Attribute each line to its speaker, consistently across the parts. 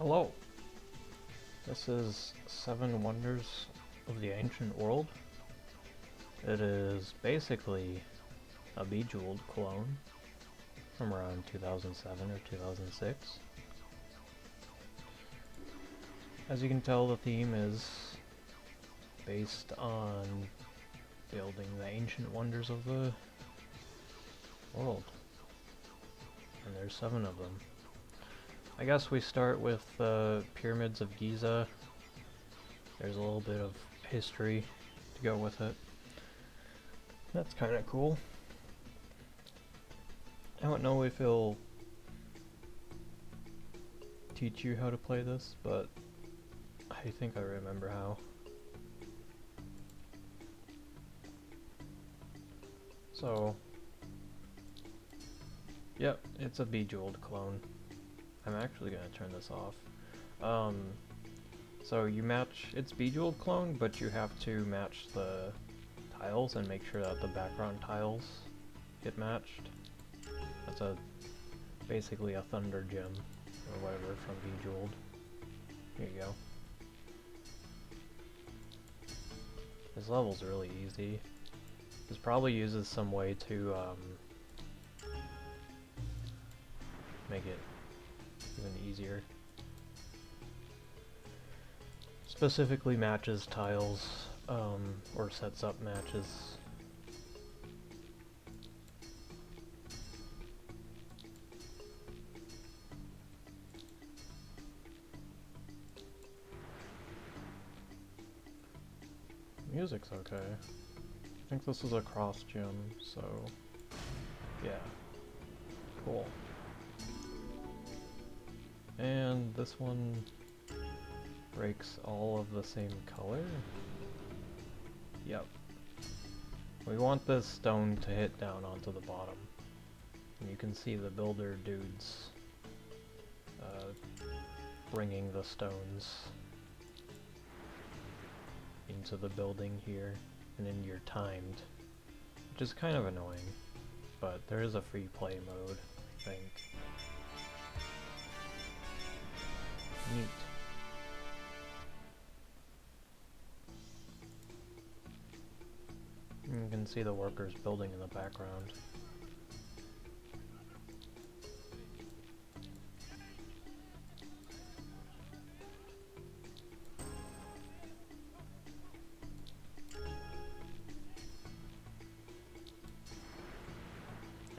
Speaker 1: Hello, this is Seven Wonders of the Ancient World. It is basically a Bejeweled clone from around 2007 or 2006. As you can tell, the theme is based on building the ancient wonders of the world. And there's 7 of them. I guess we start with the Pyramids of Giza. There's a little bit of history to go with it. That's kind of cool. I don't know if it'll teach you how to play this, but I think I remember how. So, yep, it's a Bejeweled clone. I'm actually gonna turn this off. So you match, it's Bejeweled clone, but you have to match the tiles and make sure that the background tiles get matched. That's basically a Thunder Gem, or whatever, from Bejeweled. Here you go. This level's really easy. This probably uses some way to make it even easier. Specifically matches tiles, or sets up matches. Music's okay. I think this is a cross gem, so yeah. Cool. And this one breaks all of the same color? Yep. We want this stone to hit down onto the bottom. And you can see the builder dudes bringing the stones into the building here, and then you're timed, which is kind of annoying, but there is a free play mode, I think. Neat. You can see the workers building in the background.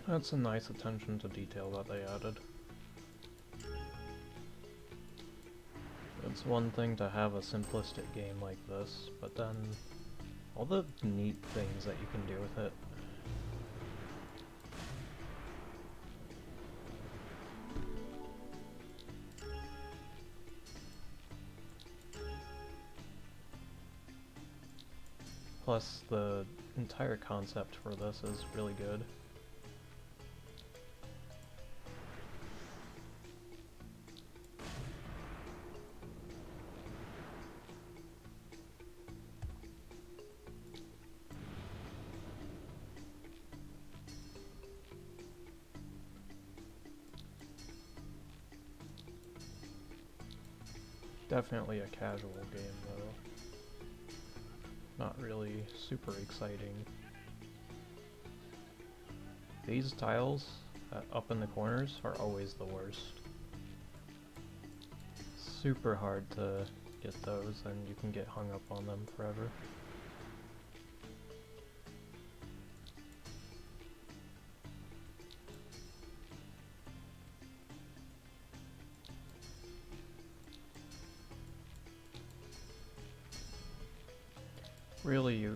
Speaker 1: That's a nice attention to detail that they added. It's one thing to have a simplistic game like this, but then all the neat things that you can do with it. Plus, the entire concept for this is really good. Definitely a casual game, though. Not really super exciting. These tiles up in the corners are always the worst. Super hard to get those, and you can get hung up on them forever. Really,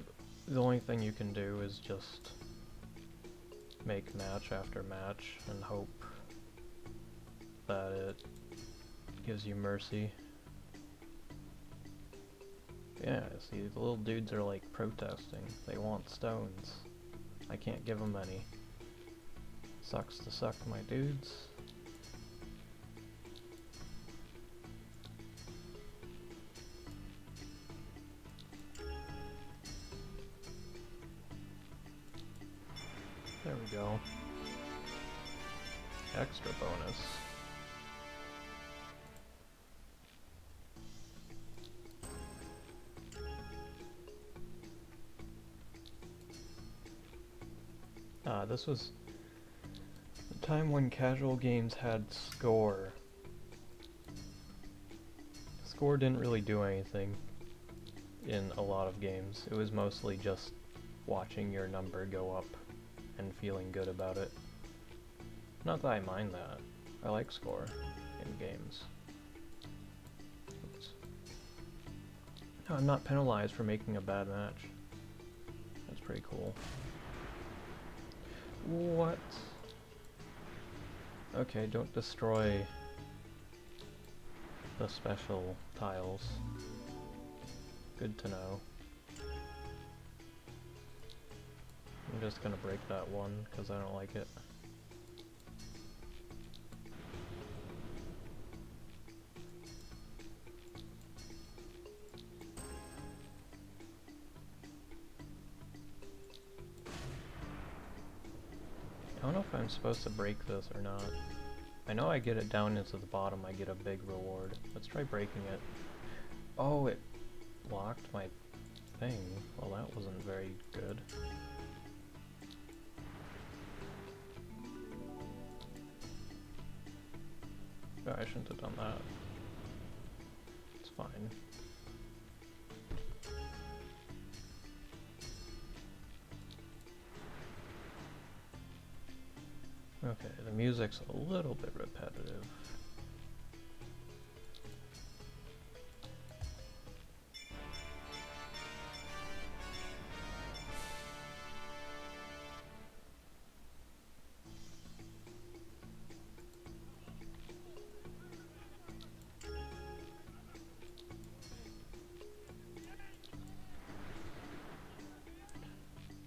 Speaker 1: the only thing you can do is just make match after match and hope that it gives you mercy. Yeah, see, the little dudes are like protesting. They want stones. I can't give them any. Sucks to suck, my dudes. There we go. Extra bonus. this was the time when casual games had score. Score didn't really do anything in a lot of games. It was mostly just watching your number go up and feeling good about it. Not that I mind that. I like score in games. Oops. No, I'm not penalized for making a bad match. That's pretty cool. What? Okay, don't destroy the special tiles. Good to know. I'm just gonna break that one because I don't like it. I don't know if I'm supposed to break this or not. I know I get it down into the bottom, I get a big reward. Let's try breaking it. Oh, it blocked my thing. Well, that wasn't very good. Oh, I shouldn't have done that. It's fine. Okay, the music's a little bit repetitive.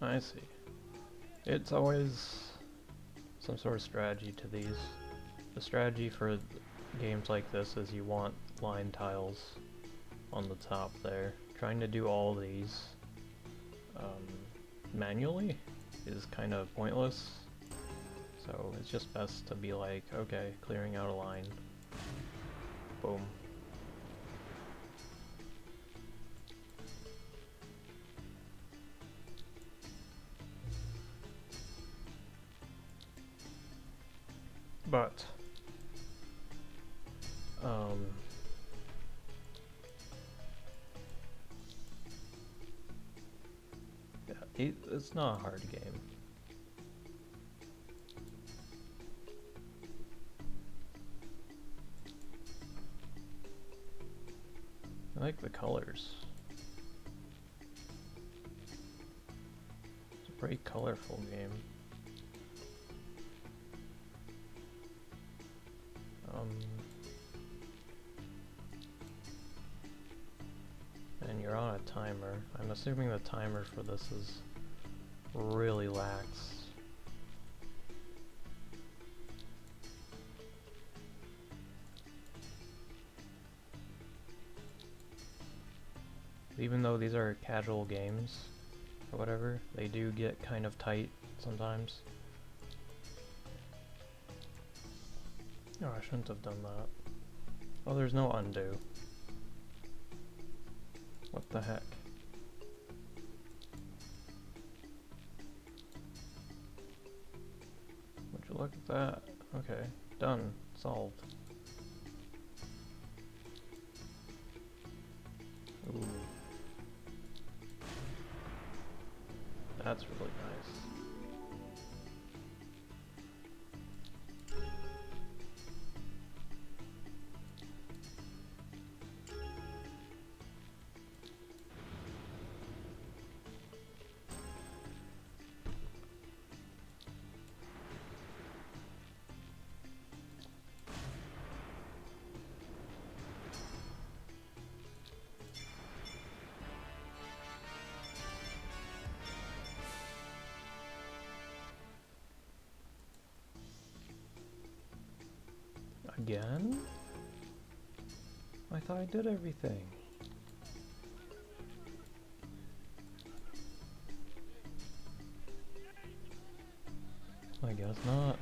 Speaker 1: I see. It's always some sort of strategy to these. The strategy for games like this is you want line tiles on the top there. Trying to do all these manually is kind of pointless, so it's just best to be like, okay, clearing out a line. Boom. But yeah, it's not a hard game. I like the colors. It's a very colorful game. And you're on a timer. I'm assuming the timer for this is really lax. Even though these are casual games or whatever, they do get kind of tight sometimes. Oh, I shouldn't have done that. Oh, there's no undo. What the heck? Would you look at that? Okay, done. Solved. Ooh. That's really nice. Again? I thought I did everything. I guess not.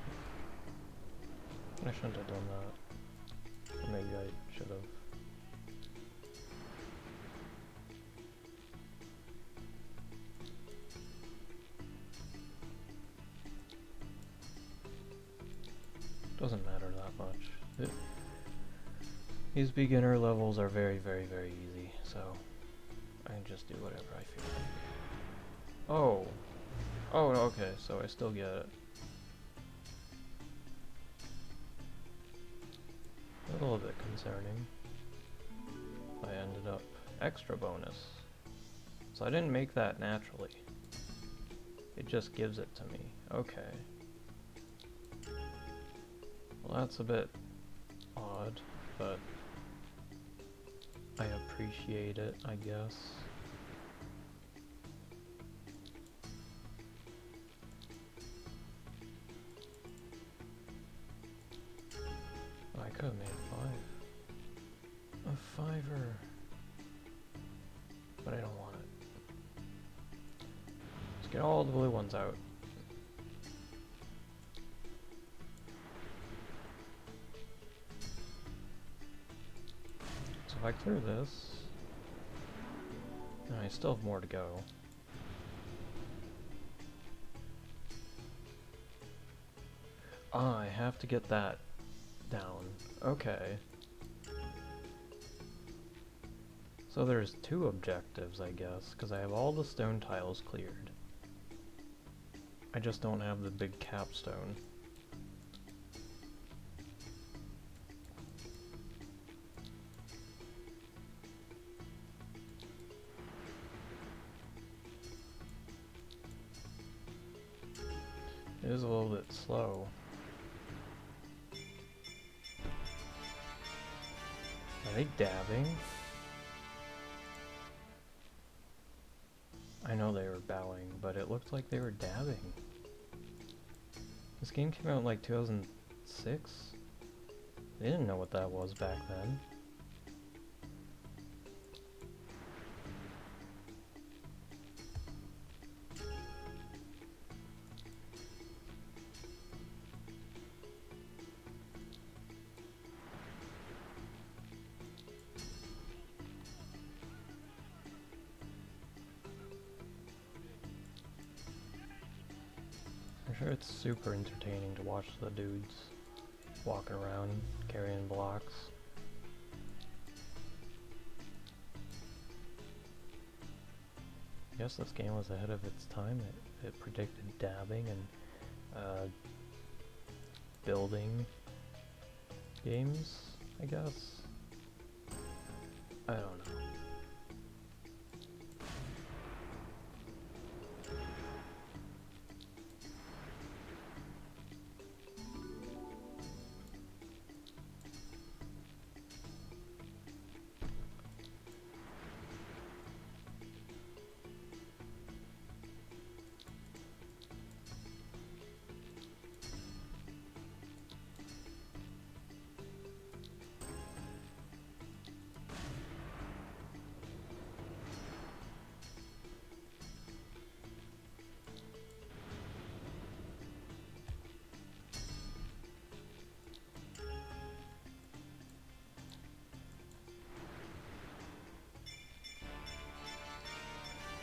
Speaker 1: I shouldn't have done that. Or maybe I should have. much. These beginner levels are very, very, very easy, so I can just do whatever I feel like. Oh! Oh, okay, so I still get it. A little bit concerning. I ended up extra bonus. So I didn't make that naturally. It just gives it to me. Okay. Well, that's a bit odd, but I appreciate it, I guess. Oh, I could have made 5. A 5er. But I don't want it. Let's get all the blue ones out. So if I clear this, I still have more to go. Ah, I have to get that down. Okay. So there's 2 objectives, I guess, because I have all the stone tiles cleared. I just don't have the big capstone. It is a little bit slow. Are they dabbing? I know they were bowing, but it looked like they were dabbing. This game came out in like 2006? They didn't know what that was back then. I'm sure it's super entertaining to watch the dudes walking around carrying blocks. I guess this game was ahead of its time. It predicted dabbing and building games, I guess. I don't know.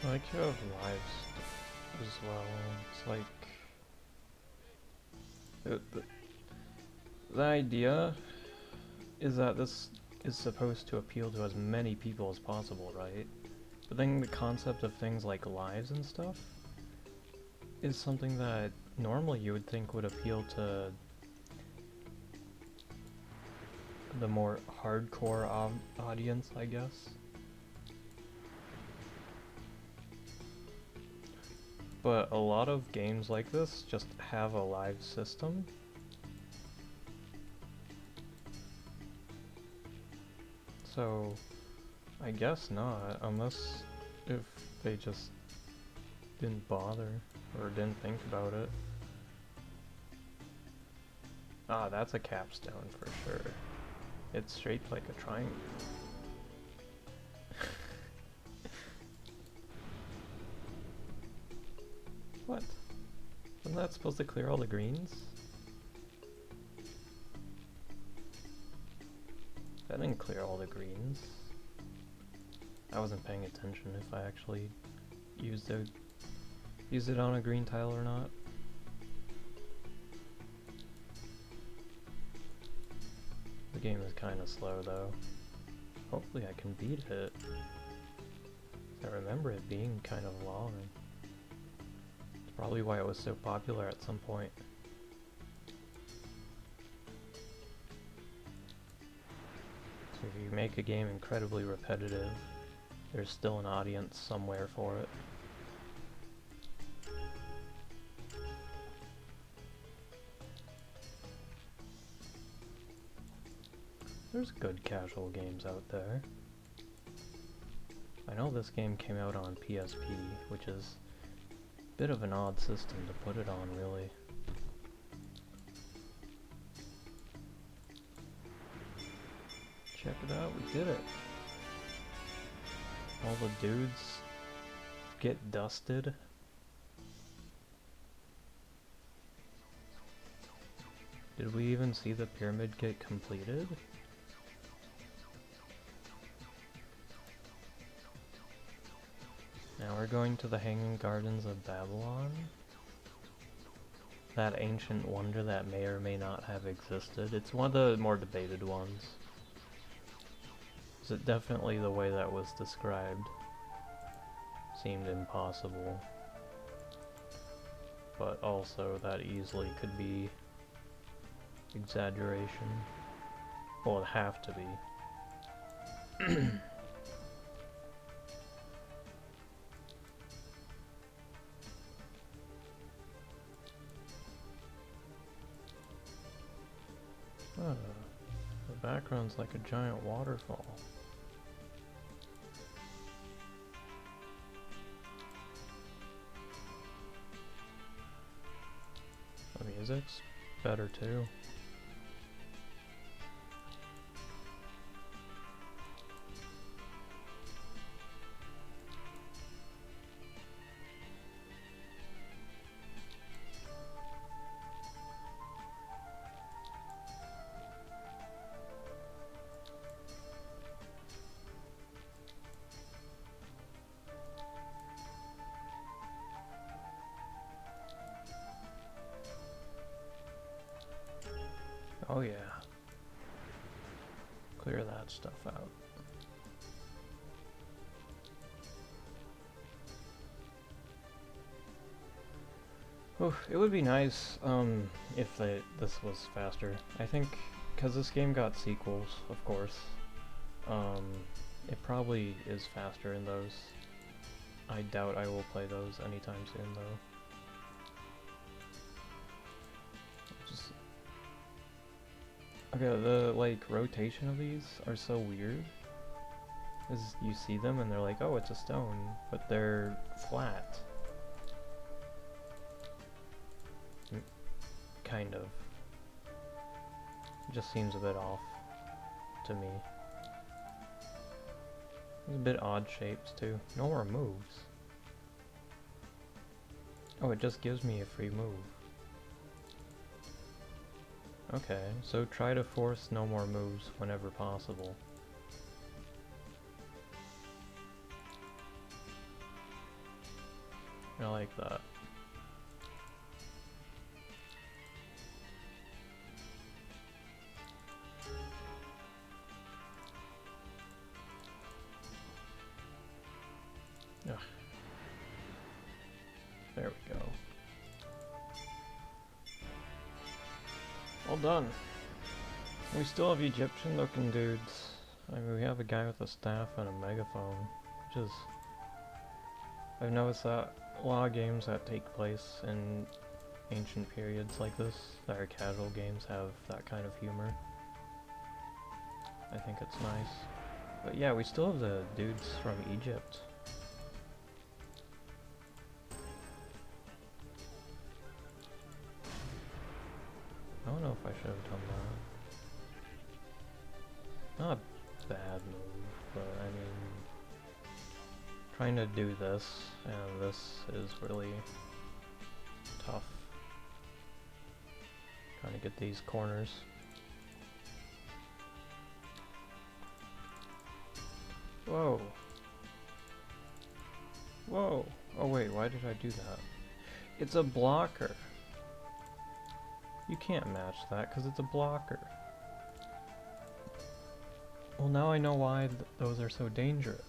Speaker 1: I like you have lives as well. It's like the idea is that this is supposed to appeal to as many people as possible, right? But then the concept of things like lives and stuff is something that normally you would think would appeal to the more hardcore audience, I guess. But a lot of games like this just have a live system. So, I guess not, unless if they just didn't bother or didn't think about it. Ah, that's a capstone for sure. It's shaped like a triangle. What? Wasn't that supposed to clear all the greens? That didn't clear all the greens. I wasn't paying attention if I actually used it on a green tile or not. game is kind of slow though. Hopefully I can beat it. I remember it being kind of long. It's probably why it was so popular at some point. So if you make a game incredibly repetitive, there's still an audience somewhere for it. There's good casual games out there. I know this game came out on PSP, which is a bit of an odd system to put it on, really. Check it out, we did it. All the dudes get dusted. Did we even see the pyramid get completed? Now we're going to the Hanging Gardens of Babylon. That ancient wonder that may or may not have existed. It's one of the more debated ones. Is it definitely the way that was described? Seemed impossible. But also that easily could be exaggeration. Well, it'd have to be. The background's like a giant waterfall. The music's better too. Oh yeah. Clear that stuff out. Oh, it would be nice if this was faster. I think because this game got sequels, of course, it probably is faster in those. I doubt I will play those anytime soon though. Okay, the rotation of these are so weird. As you see them and they're like, oh, it's a stone, but they're flat. Kind of. It just seems a bit off to me. There's a bit odd shapes too. No more moves. Oh, it just gives me a free move. Okay, so try to force no more moves whenever possible. I like that. Ugh. There we go. Well done. We still have Egyptian looking dudes. I mean, we have a guy with a staff and a megaphone, which is... I've noticed that a lot of games that take place in ancient periods like this, that are casual games, have that kind of humor. I think it's nice. But yeah, we still have the dudes from Egypt. I don't know if I should have done that. Not a bad move, but I mean... Trying to do this, and this is really tough. Trying to get these corners. Whoa! Whoa! Oh wait, why did I do that? It's a blocker! You can't match that because it's a blocker. Well, now I know why those are so dangerous.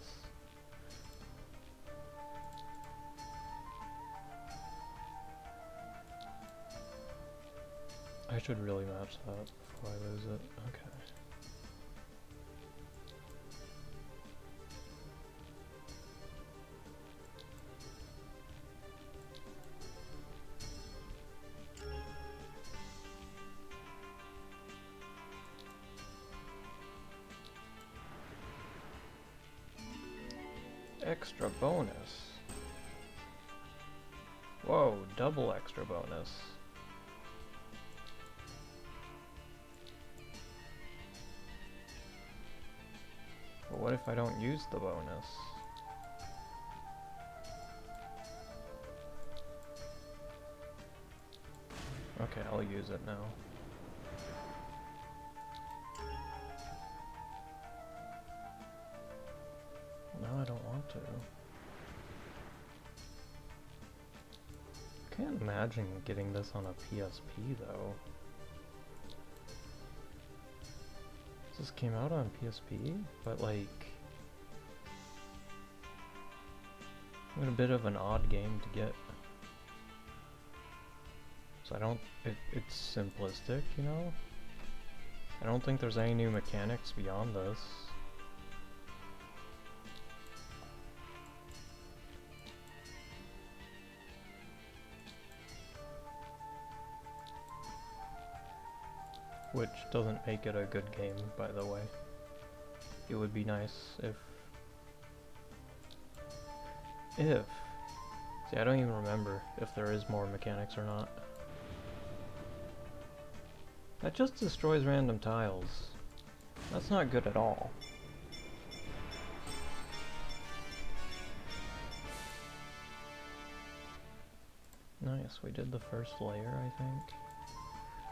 Speaker 1: I should really match that before I lose it. Okay. Extra bonus. Whoa, double extra bonus. But what if I don't use the bonus? Okay, I'll use it now. No, I don't want to. Can't imagine getting this on a PSP though. This came out on PSP, but like, what a bit of an odd game to get. So I don't, it's simplistic, you know? I don't think there's any new mechanics beyond this. Which doesn't make it a good game, by the way. It would be nice if... See, I don't even remember if there is more mechanics or not. That just destroys random tiles. That's not good at all. Nice, we did the first layer, I think.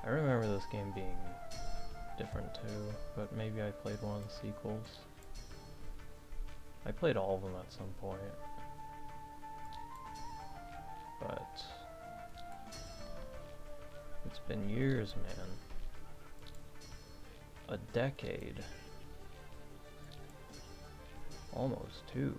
Speaker 1: I remember this game being different too, but maybe I played one of the sequels. I played all of them at some point. But it's been years, man. A decade. Almost two.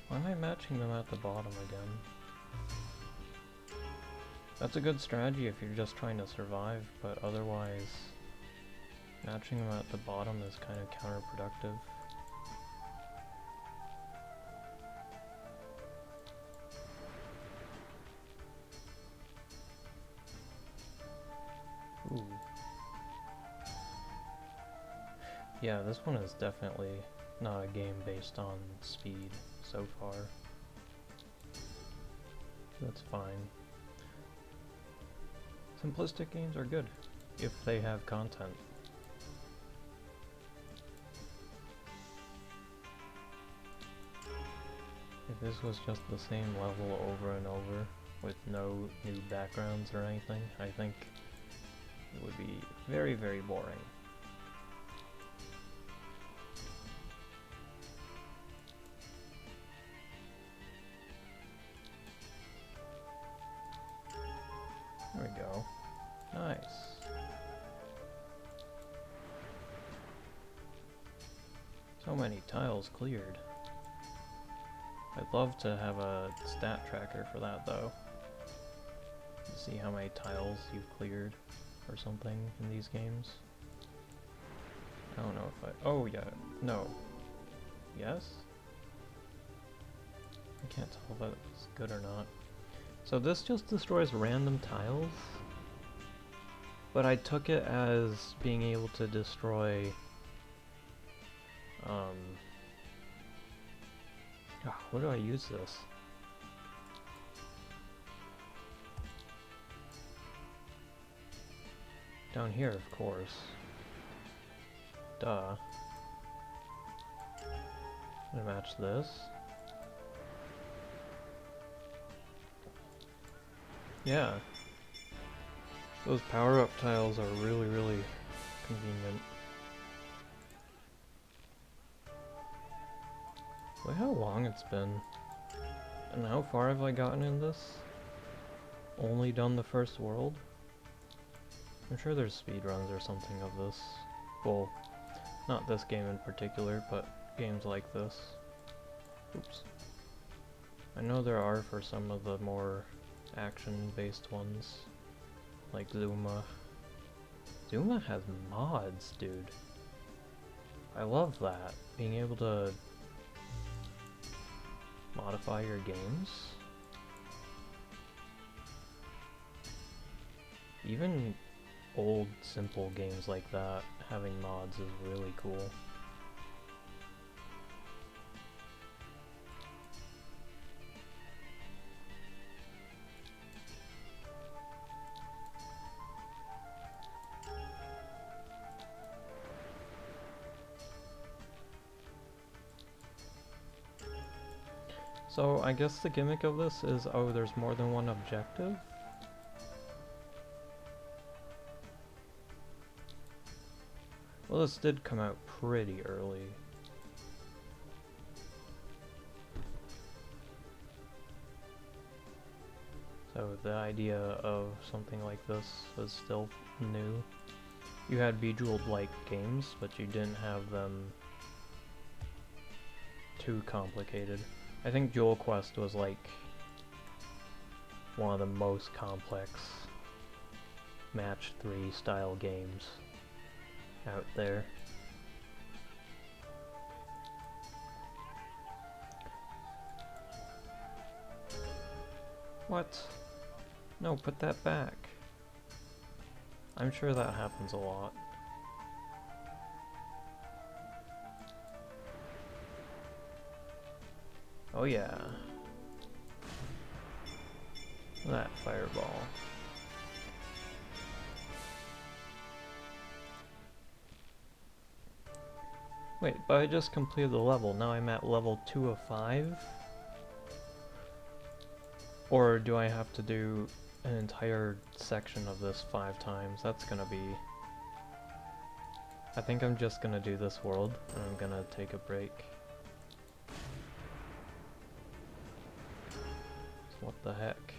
Speaker 1: Why am I matching them at the bottom again? That's a good strategy if you're just trying to survive, but otherwise matching them at the bottom is kind of counterproductive. Ooh. Yeah, this one is definitely not a game based on speed so far. That's fine. Simplistic games are good if they have content. If this was just the same level over and over with no new backgrounds or anything, I think it would be very, very boring. There we go. Nice. So many tiles cleared. I'd love to have a stat tracker for that though. To see how many tiles you've cleared or something in these games. I don't know if I... Oh yeah, no. Yes? I can't tell if that's good or not. So this just destroys random tiles, but I took it as being able to destroy where do I use this? Down here, of course. Duh. I'm gonna match this. Yeah. Those power-up tiles are really, really convenient. it's been. And how far have I gotten in this? Only done the first world? I'm sure there's speedruns or something of this. Well, not this game in particular, but games like this. Oops. I know there are for some of the more action-based ones, like Zuma. Zuma has mods, dude. I love that. Being able to modify your games. Even old, simple games like that, having mods is really cool. So I guess the gimmick of this is, oh, there's more than one objective? Well, this did come out pretty early. So the idea of something like this was still new. You had Bejeweled-like games, but you didn't have them too complicated. I think Jewel Quest was like one of the most complex Match 3 style games out there. What? No, put that back. I'm sure that happens a lot. Oh yeah. That fireball. Wait, but I just completed the level. Now I'm at level 2 of 5? Or do I have to do an entire section of this 5 times? That's gonna be... I think I'm just gonna do this world, and I'm gonna take a break. What the heck?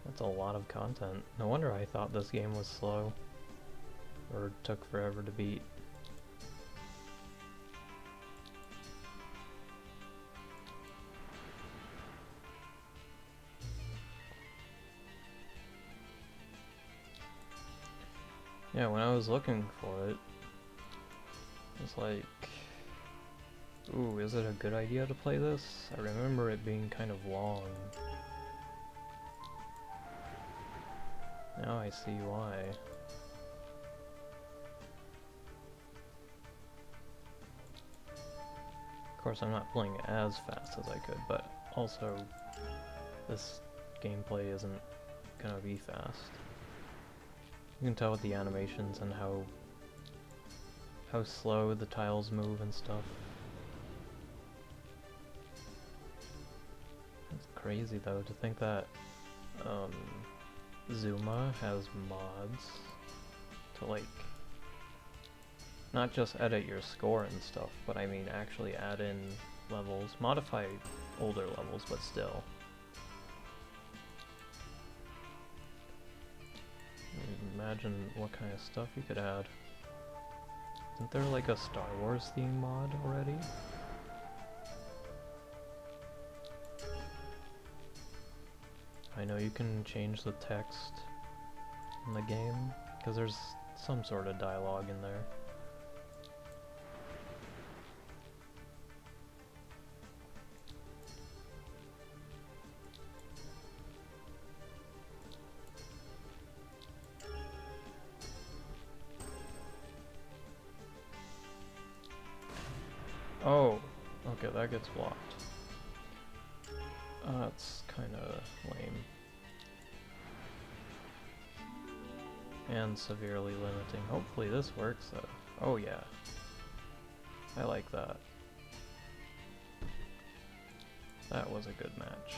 Speaker 1: That's a lot of content. No wonder I thought this game was slow. Or took forever to beat. Yeah, when I was looking for it, it's like, ooh, is it a good idea to play this? I remember it being kind of long. Now I see why. Of course, I'm not playing it as fast as I could, but also, this gameplay isn't gonna be fast. You can tell with the animations and how slow the tiles move and stuff. It's crazy though to think that Zuma has mods to like not just edit your score and stuff, but I mean actually add in levels, modify older levels, but still. Imagine what kind of stuff you could add. Isn't there like a Star Wars theme mod already? I know you can change the text in the game, because there's some sort of dialogue in there. Oh, okay, that gets blocked. That's kinda lame. And severely limiting. Hopefully this works though. Oh yeah. I like that. That was a good match.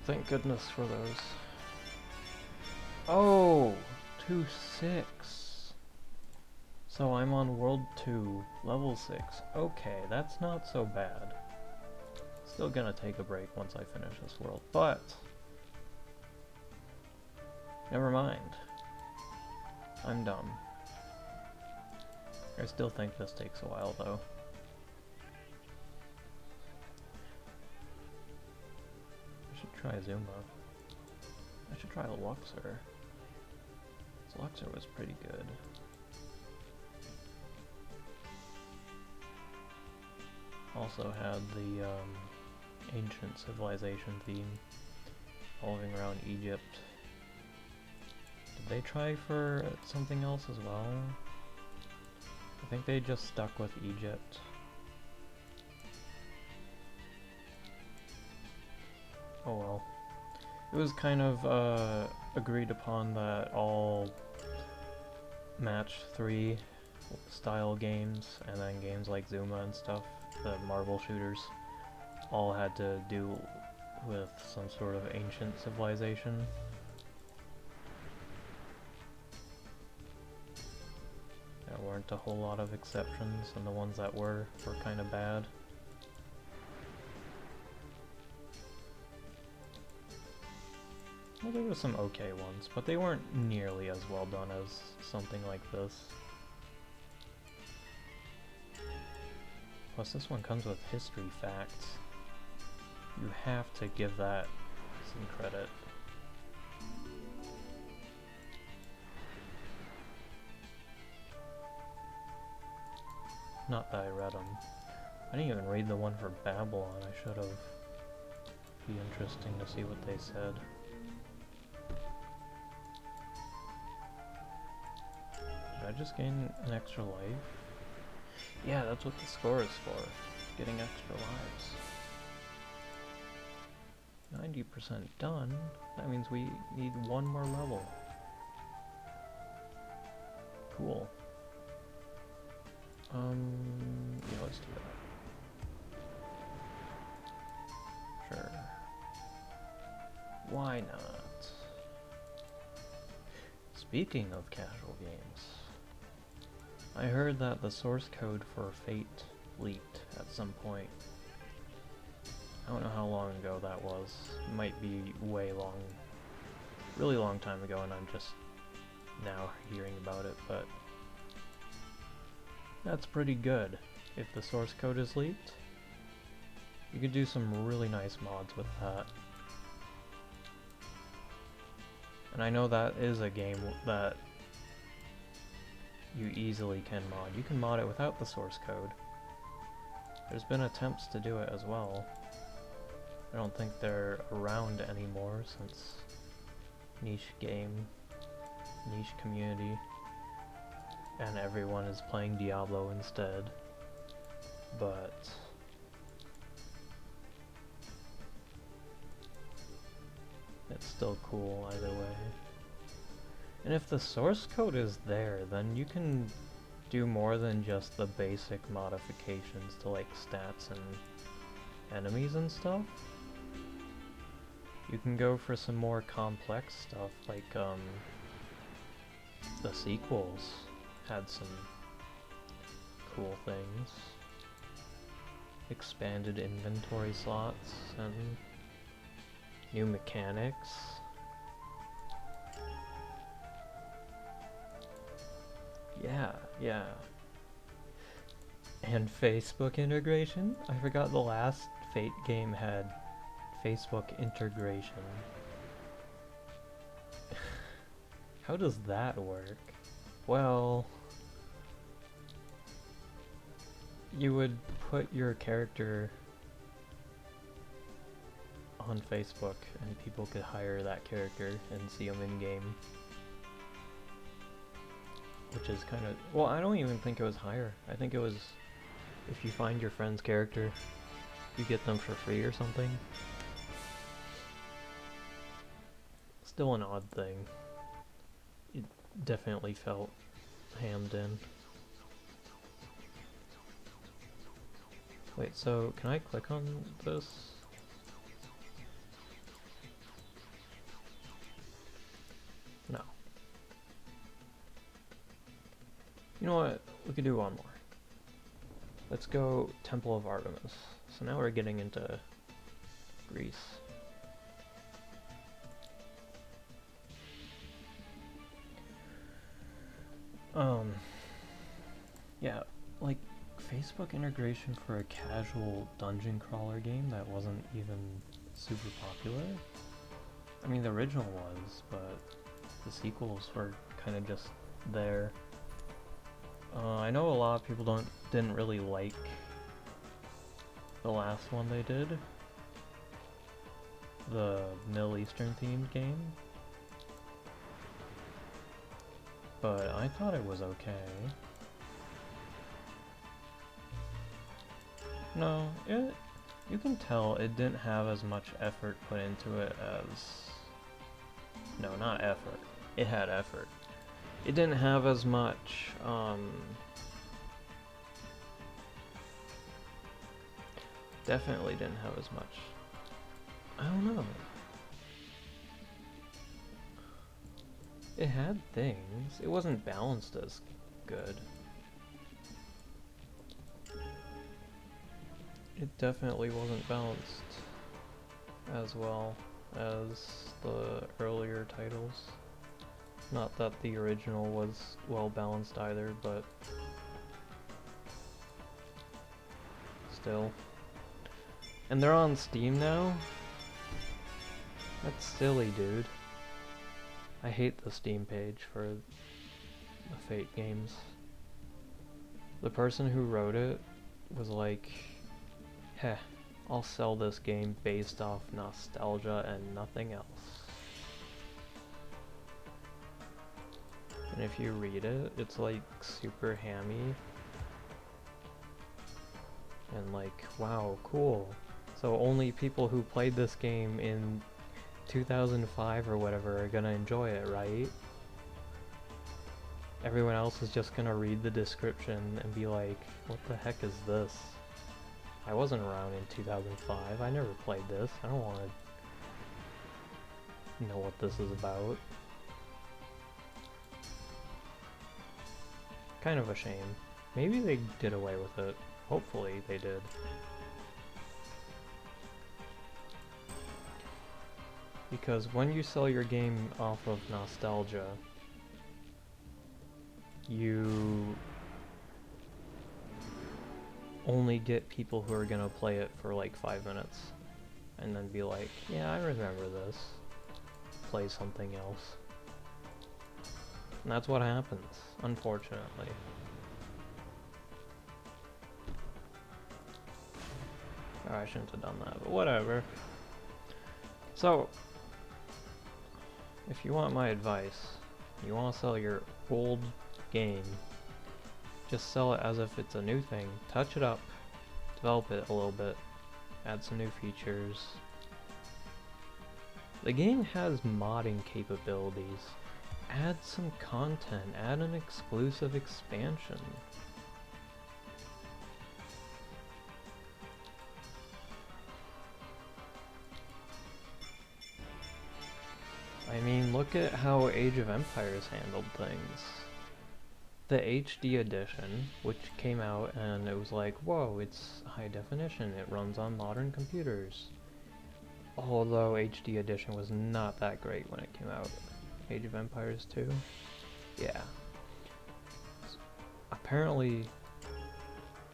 Speaker 1: Thank goodness for those. Oh! 2-6. So I'm on World 2, level 6. Okay, that's not so bad. Still gonna take a break once I finish this world, but... never mind. I'm dumb. I still think this takes a while, though. I should try Zuma. I should try Luxor. Luxor was pretty good. Also had the ancient civilization theme revolving around Egypt. Did they try for something else as well? I think they just stuck with Egypt. Oh well. It was kind of agreed upon that all match 3 style games, and then games like Zuma and stuff, the marble shooters, all had to do with some sort of ancient civilization. There weren't a whole lot of exceptions, and the ones that were kind of bad. Well, there were some okay ones, but they weren't nearly as well done as something like this. Plus, this one comes with history facts. You have to give that some credit. Not that I read them. I didn't even read the one for Babylon. I should have. Be interesting to see what they said. Did I just gain an extra life? Yeah, that's what the score is for. Getting extra lives. 90% done? That means we need one more level. Cool. Yeah, let's do that. Sure. Why not? Speaking of casual games, I heard that the source code for Fate leaked at some point. I don't know how long ago that was. It might be really long time ago, and I'm just now hearing about it, but that's pretty good. If the source code is leaked, you could do some really nice mods with that. And I know that is a game that you easily can mod. You can mod it without the source code. There's been attempts to do it as well. I don't think they're around anymore since niche game, niche community, and everyone is playing Diablo instead. But it's still cool either way. And if the source code is there, then you can do more than just the basic modifications to like stats and enemies and stuff. You can go for some more complex stuff, like the sequels had some cool things. Expanded inventory slots and new mechanics. Yeah. And Facebook integration? I forgot the last Fate game had Facebook integration. How does that work? Well, you would put your character on Facebook and people could hire that character and see them in game. Which is kind of... well, I don't even think it was hire. I think it was if you find your friend's character, you get them for free or something. Still an odd thing. It definitely felt hammed in. Wait, so can I click on this? No. You know what? We could do one more. Let's go Temple of Artemis. So now we're getting into Greece. Yeah, like Facebook integration for a casual dungeon crawler game that wasn't even super popular. I mean, the original was, but the sequels were kind of just there. I know a lot of people didn't really like the last one they did, the Middle Eastern themed game, but I thought it was okay. No, you can tell it didn't have as much effort put into it as... No, not effort. It had effort. It didn't have as much, definitely didn't have as much. I don't know. It had things. It wasn't balanced as good. It definitely wasn't balanced as well as the earlier titles. Not that the original was well balanced either, but still. And they're on Steam now? That's silly, dude. I hate the Steam page for the Fate games. The person who wrote it was like, heh, I'll sell this game based off nostalgia and nothing else. And if you read it, it's like super hammy. And like, wow, cool. So only people who played this game in 2005 or whatever are gonna enjoy it, right? Everyone else is just gonna read the description and be like, what the heck is this? I wasn't around in 2005, I never played this, I don't wanna know what this is about. Kind of a shame. Maybe they did away with it. Hopefully they did. Because when you sell your game off of nostalgia, you only get people who are gonna play it for like 5 minutes and then be like, yeah, I remember this. Play something else. And that's what happens, unfortunately. Oh, I shouldn't have done that, but whatever. So, if you want my advice, you want to sell your old game, just sell it as if it's a new thing. Touch it up, develop it a little bit, add some new features. The game has modding capabilities. Add some content, add an exclusive expansion. I mean, look at how Age of Empires handled things. The HD edition, which came out and it was like, whoa, it's high definition, it runs on modern computers. Although HD edition was not that great when it came out. Age of Empires 2? Yeah. Apparently,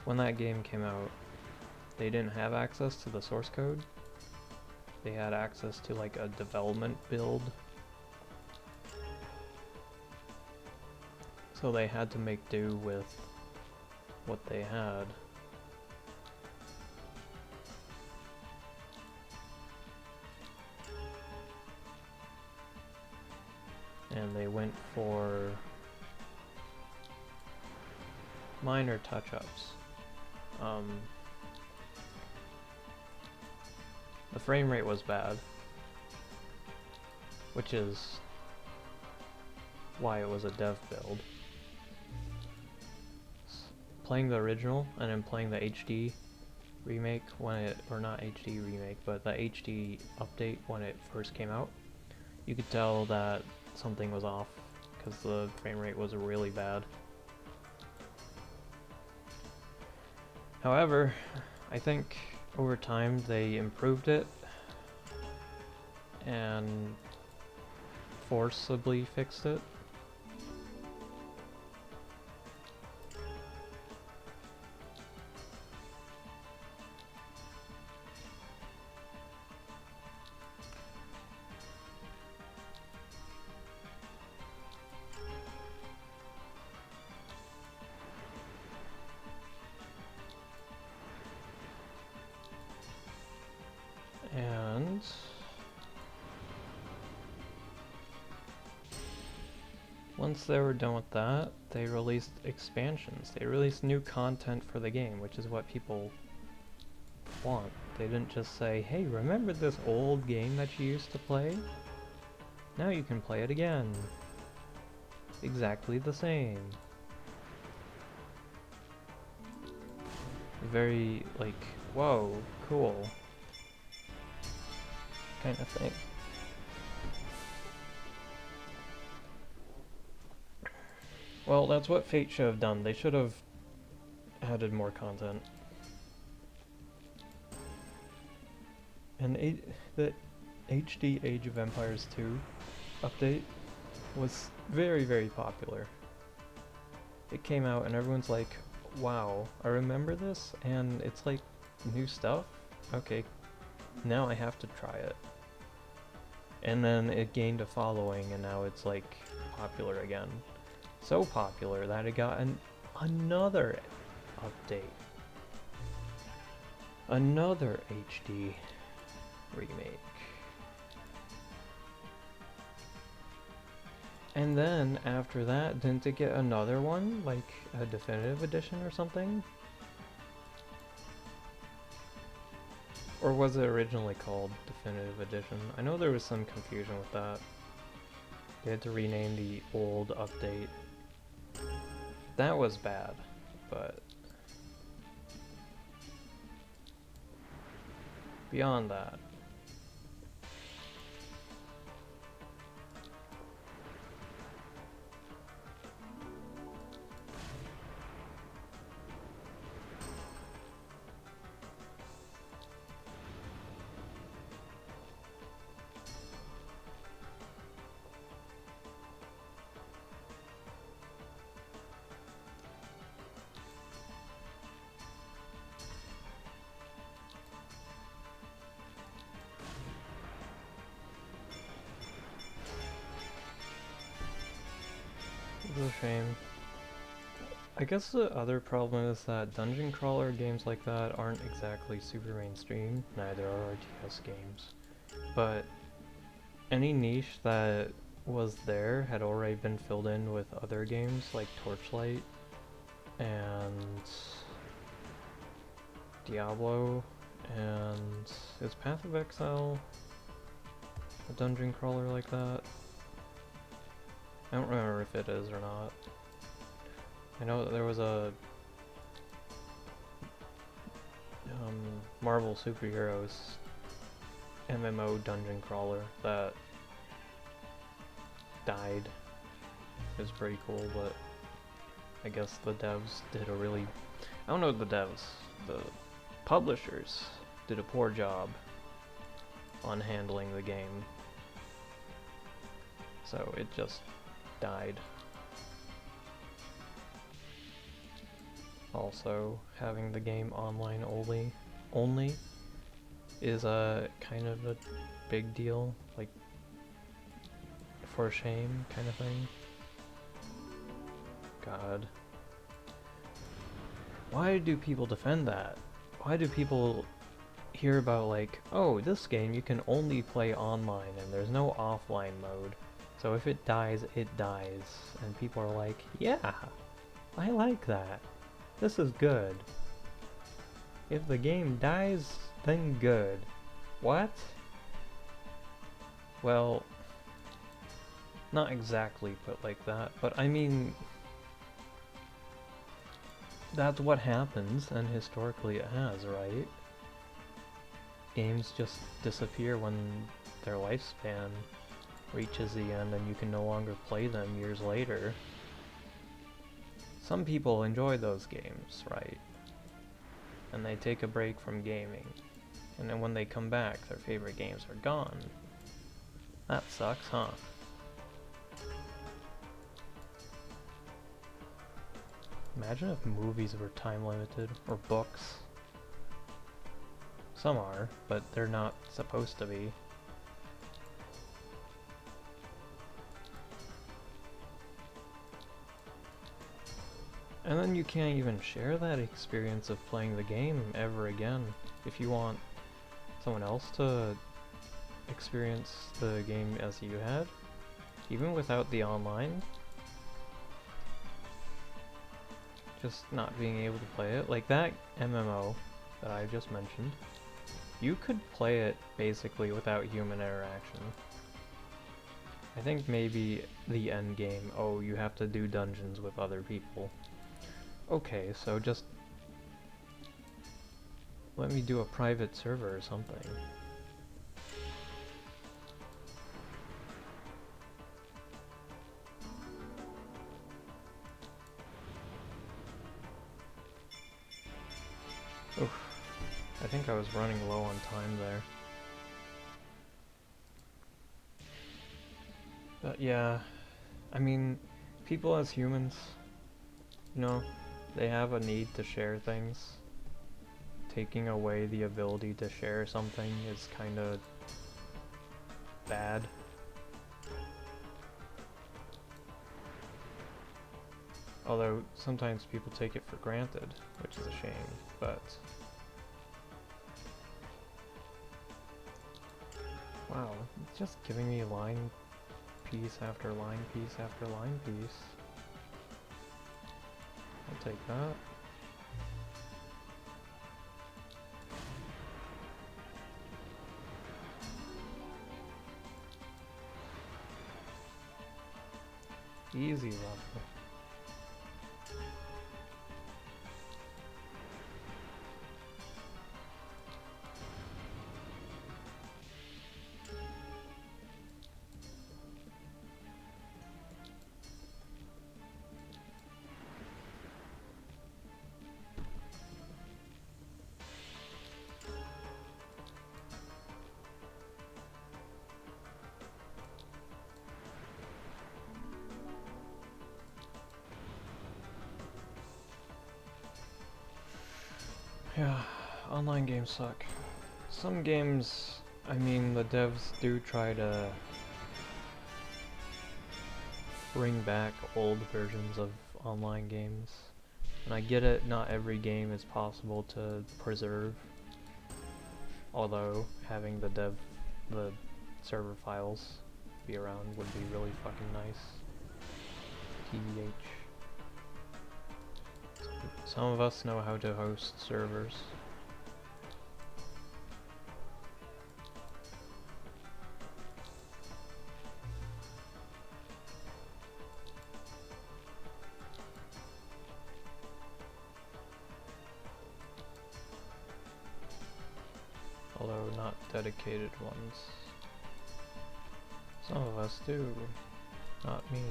Speaker 1: when that game came out, they didn't have access to the source code. They had access to like a development build. So they had to make do with what they had. And they went for minor touch-ups. The frame rate was bad, which is why it was a dev build. Playing the original and then playing the HD remake when it, or not HD remake, but the HD update when it first came out, you could tell that something was off because the frame rate was really bad. However, I think over time they improved it and forcibly fixed it. And once they were done with that, they released expansions. They released new content for the game, which is what people want. They didn't just say, hey, remember this old game that you used to play? Now you can play it again. Exactly the same. Very, like, whoa, cool kind of thing. Well, that's what Fate should have done. They should have added more content. And the HD Age of Empires 2 update was very, very popular. It came out and everyone's like, wow, I remember this and it's like new stuff? Okay, now I have to try it. And then it gained a following and now it's like popular again. So popular that it got another update. Another HD remake. And then after that, didn't it get another one? Like a definitive edition or something? Or was it originally called Definitive Edition? I know there was some confusion with that. They had to rename the old update. That was bad, but beyond that, it's a shame. I guess the other problem is that dungeon crawler games like that aren't exactly super mainstream, neither are RTS games. But any niche that was there had already been filled in with other games like Torchlight and Diablo, and is Path of Exile a dungeon crawler like that? I don't remember if it is or not. I know that there was a Marvel Superheroes MMO dungeon crawler that died. It was pretty cool, but I guess the devs did a really... I don't know the devs. The publishers did a poor job on handling the game. So it just died. Also, having the game online only is a kind of a big deal, like for shame kind of thing. God. Why do people defend that? Why do people hear about like, oh, this game you can only play online and there's no offline mode, so if it dies, it dies. And people are like, yeah, I like that. This is good. If the game dies, then good. What? Well, not exactly put like that, but I mean, that's what happens, and historically it has, right? Games just disappear when their lifespan reaches the end and you can no longer play them years later. Some people enjoy those games, right? and they take a break from gaming. And then when they come back, their favorite games are gone. That sucks, huh? Imagine if movies were time limited, or books. Some are, but they're not supposed to be. And then you can't even share that experience of playing the game ever again. If you want someone else to experience the game as you had, even without the online, just not being able to play it. Like that MMO that I just mentioned, you could play it basically without human interaction. I think maybe the end game, oh, you have to do dungeons with other people. Okay, so just let me do a private server or something. Oof. I think I was running low on time there. But yeah, I mean, people as humans, you know, they have a need to share things. Taking away the ability to share something is kinda bad. Although, sometimes people take it for granted, which is a shame, but... Wow, it's just giving me line piece after line piece after line piece. I'll take that. Easy level. Yeah, online games suck. Some games, I mean, the devs do try to bring back old versions of online games. And I get it, not every game is possible to preserve. Although, having the server files be around would be really fucking nice. TBH. Some of us know how to host servers. Although not dedicated ones. Some of us do, not me.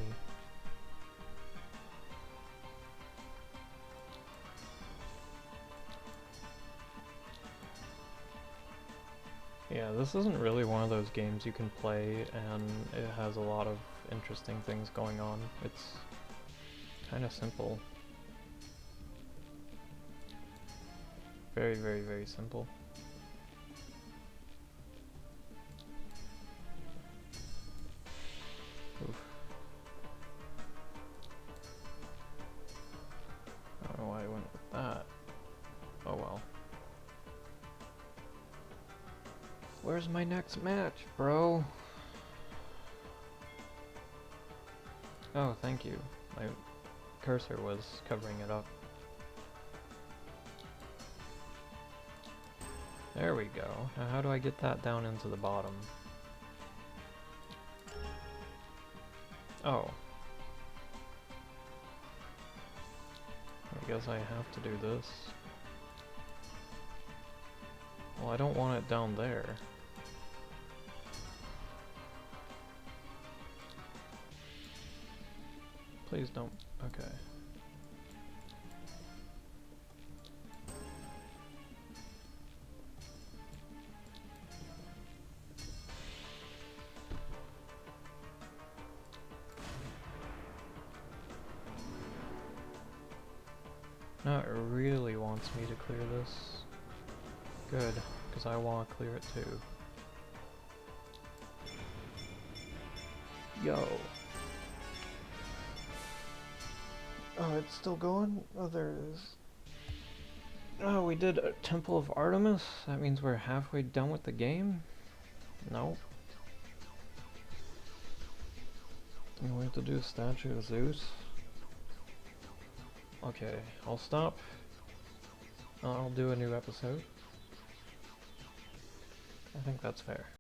Speaker 1: Yeah, this isn't really one of those games you can play and it has a lot of interesting things going on. It's kind of simple. Very, very, very simple. Oof. I don't know why I went with that. Oh well. Where's my next match, bro? Oh, thank you. My cursor was covering it up. There we go. Now how do I get that down into the bottom? Oh. I guess I have to do this. Well, I don't want it down there. Please don't. Okay. Now it really wants me to clear this. Good, because I want to clear it too. Yo! Oh, it's still going? Oh, there it is. Oh, we did a Temple of Artemis? That means we're halfway done with the game? No. And we have to do a statue of Zeus? Okay, I'll stop. I'll do a new episode. I think that's fair.